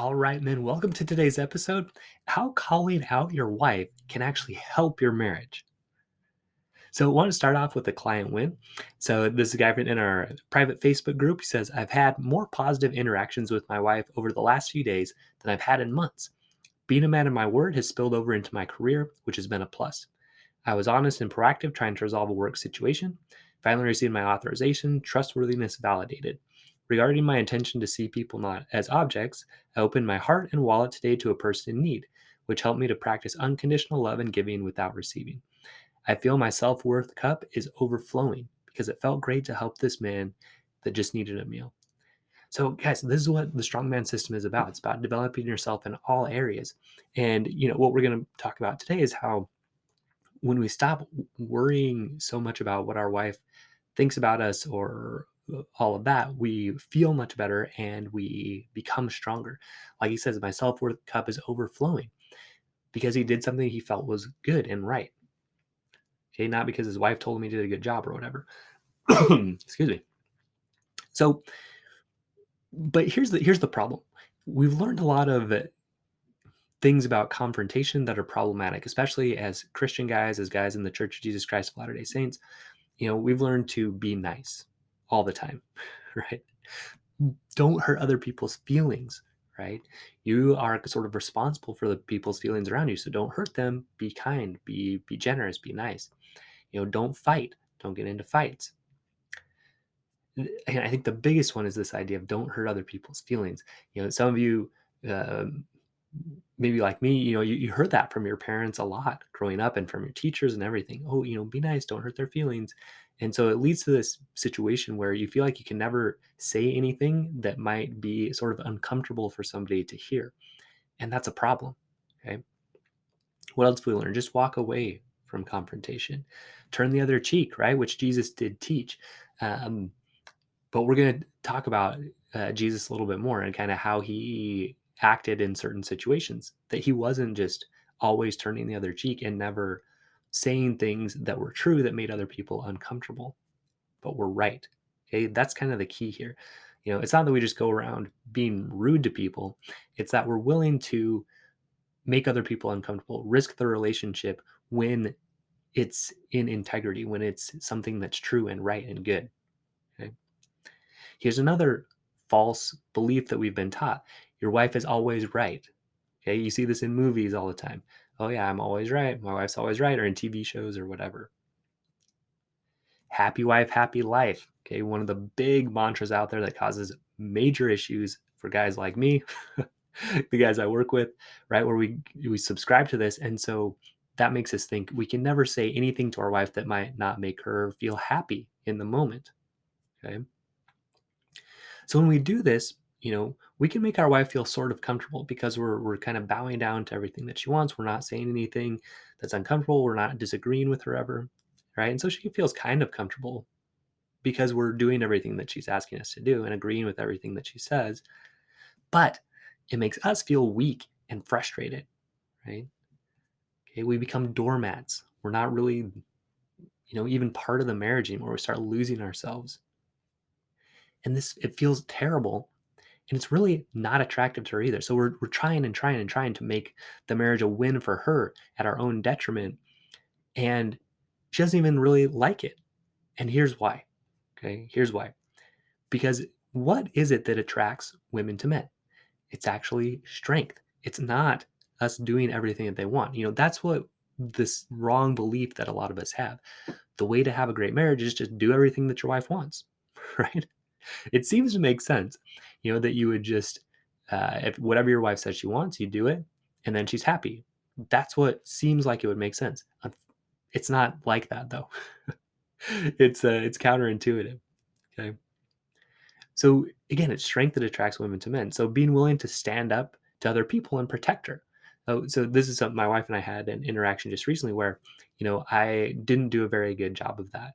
All right, man. Welcome to today's episode. How calling out your wife can actually help your marriage. So, I want to start off with a client win. So, this is a guy in our private Facebook group. He says, I've had more positive interactions with my wife over the last few days than I've had in months. Being a man of my word has spilled over into my career, which has been a plus. I was honest and proactive trying to resolve a work situation. Finally received my authorization, trustworthiness validated. Regarding my intention to see people not as objects, I opened my heart and wallet today to a person in need, which helped me to practice unconditional love and giving without receiving. I feel my self worth cup is overflowing because it felt great to help this man that just needed a meal. So, guys, this is what the strongman system is about. It's about developing yourself in all areas. And, what we're going to talk about today is how when we stop worrying so much about what our wife thinks about us or all of that, we feel much better and we become stronger. Like he says, my self worth cup is overflowing because he did something he felt was good and right. Okay, not because his wife told him he did a good job or whatever. Excuse me. So, but here's the problem. We've learned a lot of things about confrontation that are problematic, especially as Christian guys, as guys in the Church of Jesus Christ of Latter Day Saints. We've learned to be nice all the time, right? Don't hurt other people's feelings, right? You are sort of responsible for the people's feelings around you, so don't hurt them. Be kind, be generous, be nice. Don't fight. Don't get into fights. And I think the biggest one is this idea of don't hurt other people's feelings. Some of you, um, maybe like me, you heard that from your parents a lot growing up and from your teachers and everything. Oh, be nice, don't hurt their feelings. And so it leads to this situation where you feel like you can never say anything that might be sort of uncomfortable for somebody to hear. And that's a problem. Okay. What else do we learn? Just walk away from confrontation, turn the other cheek, right? Which Jesus did teach. Um, but we're going to talk about Jesus a little bit more and kind of how he acted in certain situations, that he wasn't just always turning the other cheek and never saying things that were true that made other people uncomfortable, but were right. Okay, that's kind of the key here. It's not that we just go around being rude to people, it's that we're willing to make other people uncomfortable, risk the relationship when it's in integrity, when it's something that's true and right and good. Okay. Here's another false belief that we've been taught. Your wife is always right. Okay, you see this in movies all the time. Oh yeah, I'm always right. My wife's always right, or in TV shows or whatever. Happy wife, happy life. Okay, one of the big mantras out there that causes major issues for guys like me, the guys I work with, right? Where we subscribe to this, and so that makes us think we can never say anything to our wife that might not make her feel happy in the moment. Okay. So when we do this, we can make our wife feel sort of comfortable because we're kind of bowing down to everything that she wants. We're not saying anything that's uncomfortable. We're not disagreeing with her ever, right? And so she feels kind of comfortable because we're doing everything that she's asking us to do and agreeing with everything that she says. But it makes us feel weak and frustrated, right? Okay, we become doormats. We're not really, even part of the marriage anymore. We start losing ourselves. And this it feels terrible and it's really not attractive to her either. So we're trying and trying and trying to make the marriage a win for her at our own detriment, and she doesn't even really like it. And here's why. Okay, here's why. Because what is it that attracts women to men? It's actually strength. It's not us doing everything that they want. That's what this wrong belief that a lot of us have. The way to have a great marriage is just do everything that your wife wants, right? It seems to make sense, that you would just, if whatever your wife says she wants, you do it, and then she's happy. That's what seems like it would make sense. It's not like that though. It's counterintuitive. Okay. So again, it's strength that attracts women to men. So being willing to stand up to other people and protect her. So this is something my wife and I had an interaction just recently where, I didn't do a very good job of that.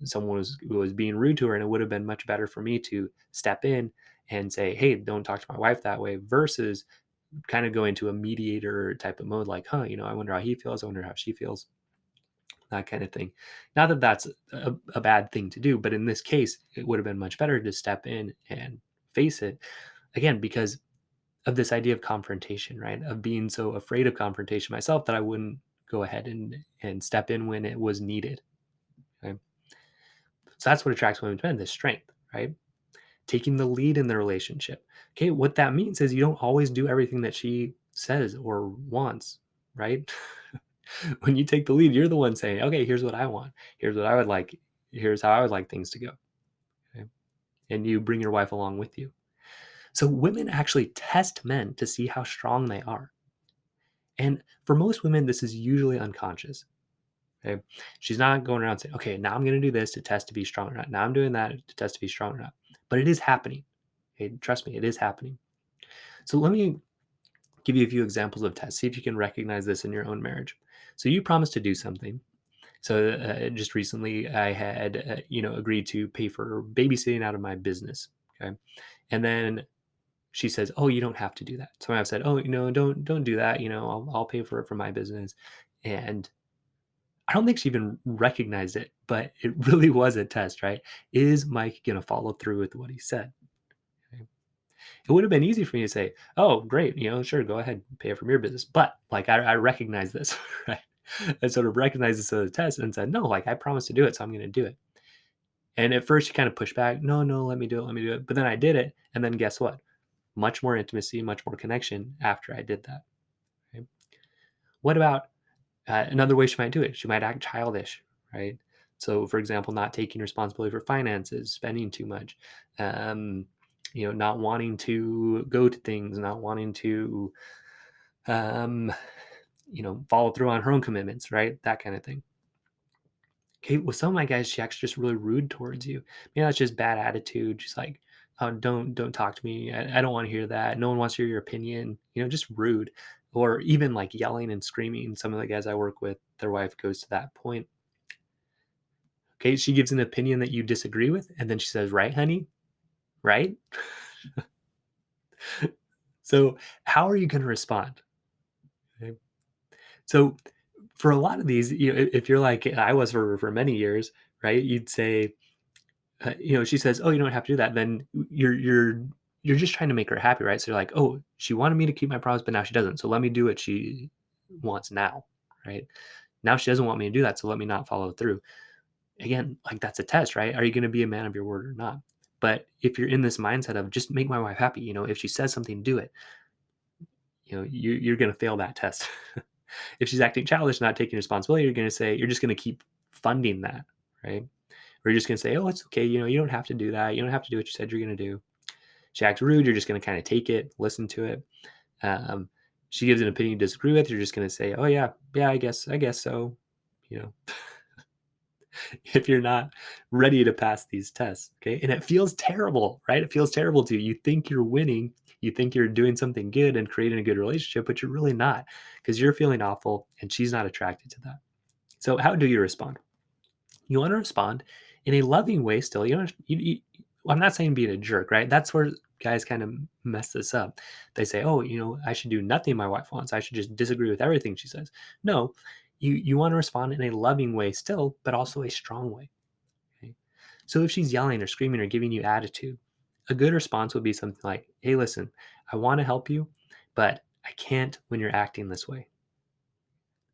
Someone was being rude to her, and it would have been much better for me to step in and say, "Hey, don't talk to my wife that way," versus kind of going to a mediator type of mode, like, "Huh, I wonder how he feels. I wonder how she feels." That kind of thing. Not that that's a bad thing to do, but in this case, it would have been much better to step in and face it again because of this idea of confrontation, right? Of being so afraid of confrontation myself that I wouldn't go ahead and step in when it was needed. Okay? So that's what attracts women to men, this strength, right? Taking the lead in the relationship. Okay, what that means is you don't always do everything that she says or wants, right? When you take the lead, you're the one saying, okay, here's what I want. Here's what I would like. Here's how I would like things to go. Okay? And you bring your wife along with you. So women actually test men to see how strong they are. And for most women, this is usually unconscious. Okay. She's not going around saying, okay, now I'm going to do this to test to be strong or not. Now I'm doing that to test to be strong or not. But it is happening. Okay. Trust me, it is happening. So let me give you a few examples of tests. See if you can recognize this in your own marriage. So you promised to do something. So just recently, I had agreed to pay for babysitting out of my business. Okay, and then she says, "Oh, you don't have to do that." So I've said, "Oh, don't do that. I'll pay for it from my business." And I don't think she even recognized it, but it really was a test, right? Is Mike gonna follow through with what he said? Okay. It would have been easy for me to say, "Oh, great, sure, go ahead, pay it from your business." But like I recognize this, right? I sort of recognized this as a test and said, "No, like I promised to do it, so I'm gonna do it." And at first she kind of pushed back, "No, no, let me do it." But then I did it, and then guess what? Much more intimacy, much more connection after I did that. Right? What about another way she might do it? She might act childish, right? So, for example, not taking responsibility for finances, spending too much, um, not wanting to go to things, not wanting to, um, follow through on her own commitments, right? That kind of thing. Okay, with some of my guys, she acts just really rude towards you. Maybe that's just bad attitude. She's like, "Oh, don't talk to me. I don't want to hear that. No one wants to hear your opinion." Just rude, or even like yelling and screaming. Some of the guys I work with, their wife goes to that point. Okay, she gives an opinion that you disagree with, and then she says, "Right, honey, right." So, how are you going to respond? Okay. So, for a lot of these, if you're like I was for many years, right? You'd say, she says, "Oh, you don't have to do that." Then you're just trying to make her happy, right? So you're like, "Oh, she wanted me to keep my promise, but now she doesn't. So let me do what she wants now." Right? Now she doesn't want me to do that, so let me not follow through. Again, like that's a test, right? Are you going to be a man of your word or not? But if you're in this mindset of just make my wife happy, if she says something, do it. You're going to fail that test. If she's acting childish, not taking responsibility, you're going to say you're just going to keep funding that, right? Or you're just gonna say, "Oh, it's okay, you don't have to do that. You don't have to do what you said you're gonna do." She acts rude, you're just gonna kinda take it, listen to it. Um, she gives an opinion you disagree with, you're just gonna say, "Oh, yeah, yeah, I guess so," you know, if you're not ready to pass these tests, okay? And it feels terrible, right? It feels terrible to you. You think you're winning, you think you're doing something good and creating a good relationship, but you're really not, because 'cause you're feeling awful and she's not attracted to that. So how do you respond? You want to respond in a loving way still. You don't well, I'm not saying being a jerk, right? That's where guys kind of mess this up. They say, "Oh, I should do nothing my wife wants. I should just disagree with everything she says." No, you want to respond in a loving way still, but also a strong way. Okay? So if she's yelling or screaming or giving you attitude, a good response would be something like, "Hey, listen, I want to help you, but I can't when you're acting this way."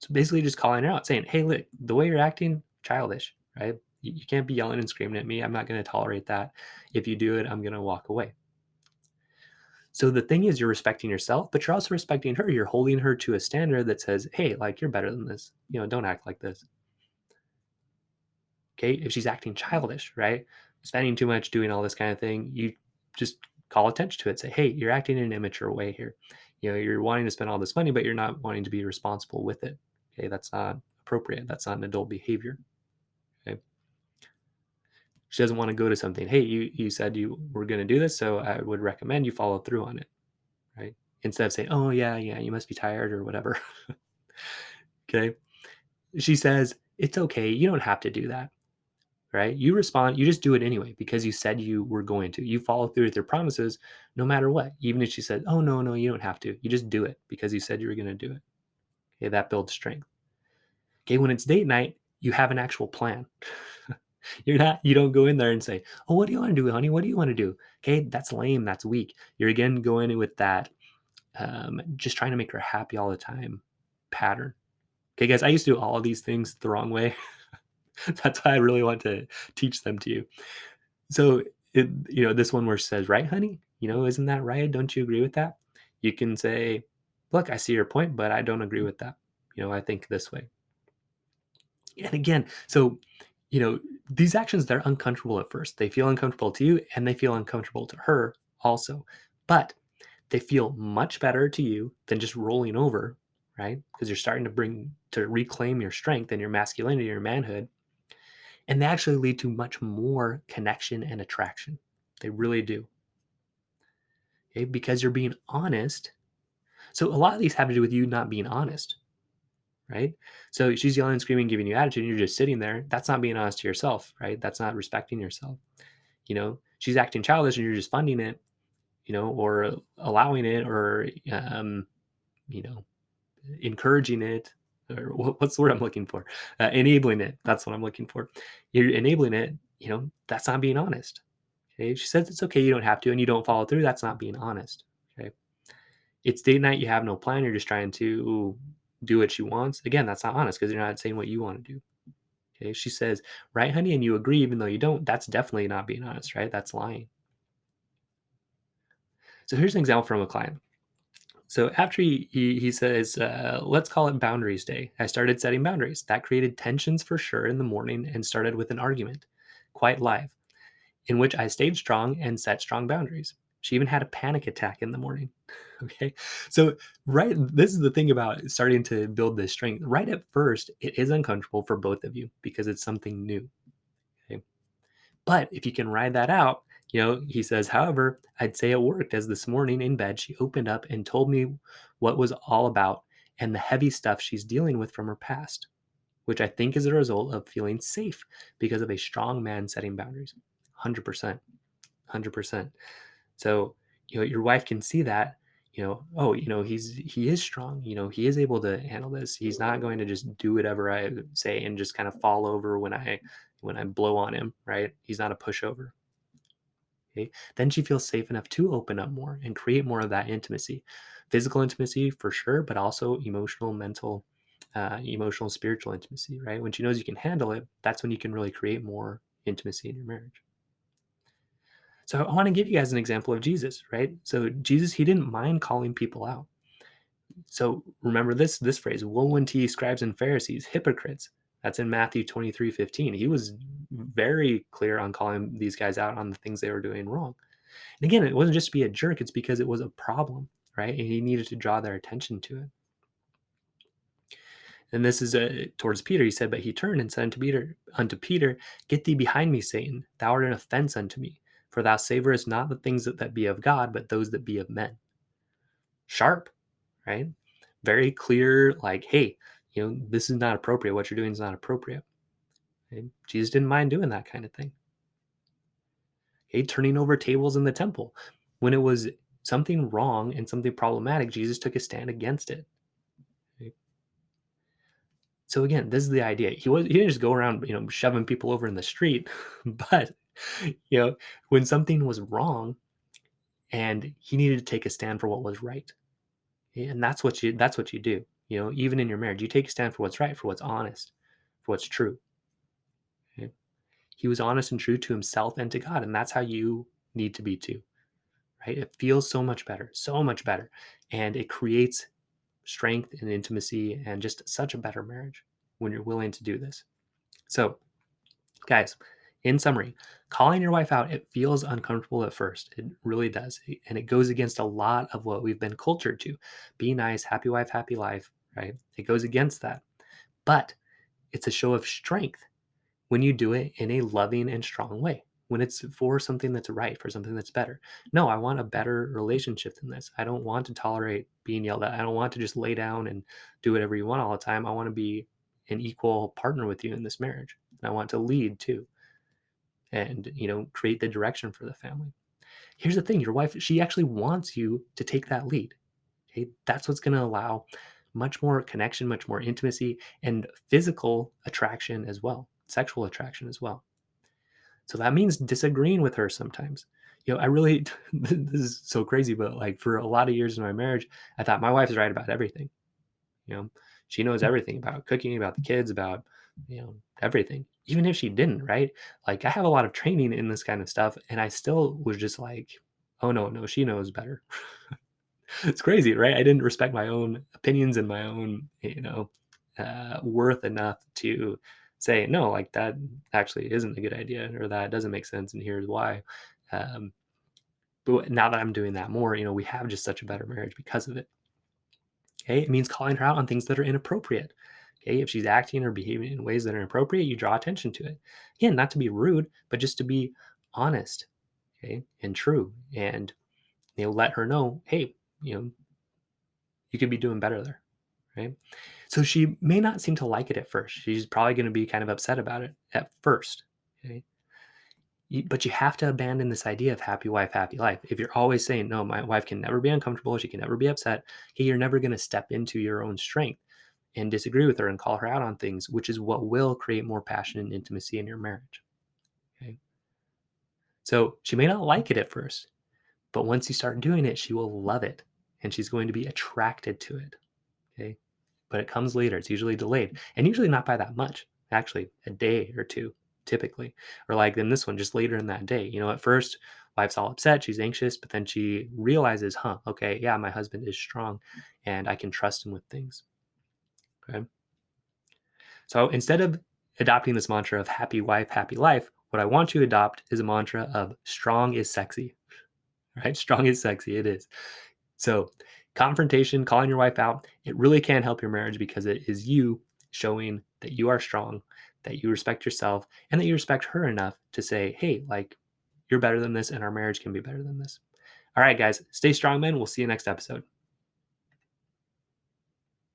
So basically just calling her out, saying, "Hey, look, the way you're acting, childish, right? You can't be yelling and screaming at me. I'm not going to tolerate that. If you do it, I'm going to walk away." So the thing is, you're respecting yourself, but you're also respecting her. You're holding her to a standard that says, "Hey, like you're better than this. Don't act like this." Okay. If she's acting childish, right? Spending too much, doing all this kind of thing, you just call attention to it. Say, "Hey, you're acting in an immature way here. You're wanting to spend all this money, but you're not wanting to be responsible with it. Okay. That's not appropriate. That's not an adult behavior." Okay. She doesn't want to go to something. "Hey, you said you were going to do this, so I would recommend you follow through on it," right? Instead of saying, "Oh yeah, yeah, you must be tired or whatever." Okay. She says, "It's okay. You don't have to do that." Right? You respond, you just do it anyway because you said you were going to. You follow through with your promises no matter what. Even if she said, "Oh no, no, you don't have to." You just do it because you said you were going to do it. Okay, that builds strength. Okay, when it's date night, you have an actual plan. You don't go in there and say, "Oh, what do you want to do, honey? What do you want to do?" Okay, that's lame. That's weak. You're again going in with that. just trying to make her happy all the time pattern. Okay, guys, I used to do all of these things the wrong way. That's why I really want to teach them to you. So, this one where she says, "Right, honey? Isn't that right? Don't you agree with that?" You can say, "Look, I see your point, but I don't agree with that. I think this way." And again, so, you know, these actions, they're uncomfortable at first. They feel uncomfortable to you and they feel uncomfortable to her also. But they feel much better to you than just rolling over, right? Because you're starting to reclaim your strength and your masculinity, your manhood. And they actually lead to much more connection and attraction. They really do. Okay, because you're being honest. So a lot of these have to do with you not being honest, right? So she's yelling, screaming, giving you attitude, and you're just sitting there. That's not being honest to yourself, right? That's not respecting yourself. She's acting childish and you're just funding it, or allowing it, or you know, encouraging it, or what's the word I'm looking for? Enabling it. That's what I'm looking for. You're enabling it. That's not being honest. Okay. She says it's okay. You don't have to, and you don't follow through. That's not being honest. Okay. It's date night. You have no plan. You're just trying to do what she wants. Again, that's not honest because you're not saying what you want to do. Okay. She says, right, honey, and you agree even though you don't. That's definitely not being honest, right? That's lying. So here's an example from a client. So after he says, let's call it boundaries day. I started setting boundaries. That created tensions for sure in the morning and started with an argument, quite live, in which I stayed strong and set strong boundaries. She even had a panic attack in the morning. Okay. So, right, this is the thing about starting to build this strength. Right at first, it is uncomfortable for both of you because it's something new. Okay. But if you can ride that out, he says, however, I'd say it worked as this morning in bed, she opened up and told me what was all about and the heavy stuff she's dealing with from her past, which I think is a result of feeling safe because of a strong man setting boundaries. 100%. 100%. So, your wife can see that, oh, he is strong, he is able to handle this. He's not going to just do whatever I say and just kind of fall over when I blow on him, right? He's not a pushover. Okay. Then she feels safe enough to open up more and create more of that intimacy. Physical intimacy for sure, but also emotional, mental, emotional, spiritual intimacy, right? When she knows you can handle it, that's when you can really create more intimacy in your marriage. So I want to give you guys an example of Jesus, right? So Jesus, he didn't mind calling people out. So remember this phrase, woe unto ye scribes and Pharisees, hypocrites. That's in Matthew 23:15. He was very clear on calling these guys out on the things they were doing wrong. And again, it wasn't just to be a jerk, it's because it was a problem, right? And he needed to draw their attention to it. And this is towards Peter. He said, but he turned and said unto Peter, get thee behind me, Satan. Thou art an offense unto me. For thou savorest not the things that be of God, but those that be of men. Sharp, right? Very clear, like, hey, this is not appropriate. What you're doing is not appropriate. Okay? Jesus didn't mind doing that kind of thing. Okay, turning over tables in the temple. When it was something wrong and something problematic, Jesus took a stand against it. Okay? So again, this is the idea. He didn't just go around, shoving people over in the street, but when something was wrong and he needed to take a stand for what was right. And that's what you do. Even in your marriage, you take a stand for what's right, for what's honest, for what's true. Okay? He was honest and true to himself and to God, and that's how you need to be too. Right? It feels so much better, and it creates strength and intimacy and just such a better marriage when you're willing to do this. So, guys, in summary, calling your wife out, it feels uncomfortable at first. It really does. And it goes against a lot of what we've been cultured to. Be nice, happy wife, happy life, right? It goes against that. But it's a show of strength when you do it in a loving and strong way, when it's for something that's right, for something that's better. No, I want a better relationship than this. I don't want to tolerate being yelled at. I don't want to just lay down and do whatever you want all the time. I want to be an equal partner with you in this marriage. And I want to lead too and, create the direction for the family. Here's the thing, your wife, she actually wants you to take that lead. Okay? That's what's going to allow much more connection, much more intimacy, and physical attraction as well, sexual attraction as well. So that means disagreeing with her sometimes. I really this is so crazy, but, like, for a lot of years in my marriage, I thought my wife is right about everything, you know? She knows everything about cooking, about the kids, about, everything. Even if she didn't, right? Like, I have a lot of training in this kind of stuff, and I still was just like, "Oh, no, no, she knows better." It's crazy, right? I didn't respect my own opinions and my own, worth enough to say, "No, like, that actually isn't a good idea," or "That doesn't make sense, and here's why." Um, but now that I'm doing that more, we have just such a better marriage because of it. Okay, it means calling her out on things that are inappropriate. Okay, if she's acting or behaving in ways that are inappropriate, you draw attention to it. Again, not to be rude, but just to be honest, okay, and true, and let her know, hey, you could be doing better there, right? So she may not seem to like it at first. She's probably going to be kind of upset about it at first. Okay, but you have to abandon this idea of happy wife, happy life. If you're always saying, no, my wife can never be uncomfortable, she can never be upset, okay, you're never going to step into your own strength and disagree with her and call her out on things, which is what will create more passion and intimacy in your marriage. Okay. So she may not like it at first, but once you start doing it, she will love it and she's going to be attracted to it. Okay. But it comes later. It's usually delayed and usually not by that much, actually, a day or two, typically. Or like in this one, just later in that day. At first, wife's all upset, she's anxious, but then she realizes, okay, yeah, my husband is strong and I can trust him with things. Okay. So instead of adopting this mantra of happy wife, happy life, what I want you to adopt is a mantra of strong is sexy, right? Strong is sexy. It is. So, confrontation, calling your wife out, it really can help your marriage because it is you showing that you are strong, that you respect yourself, and that you respect her enough to say, hey, like, you're better than this, and our marriage can be better than this. All right, guys, stay strong, men. We'll see you next episode.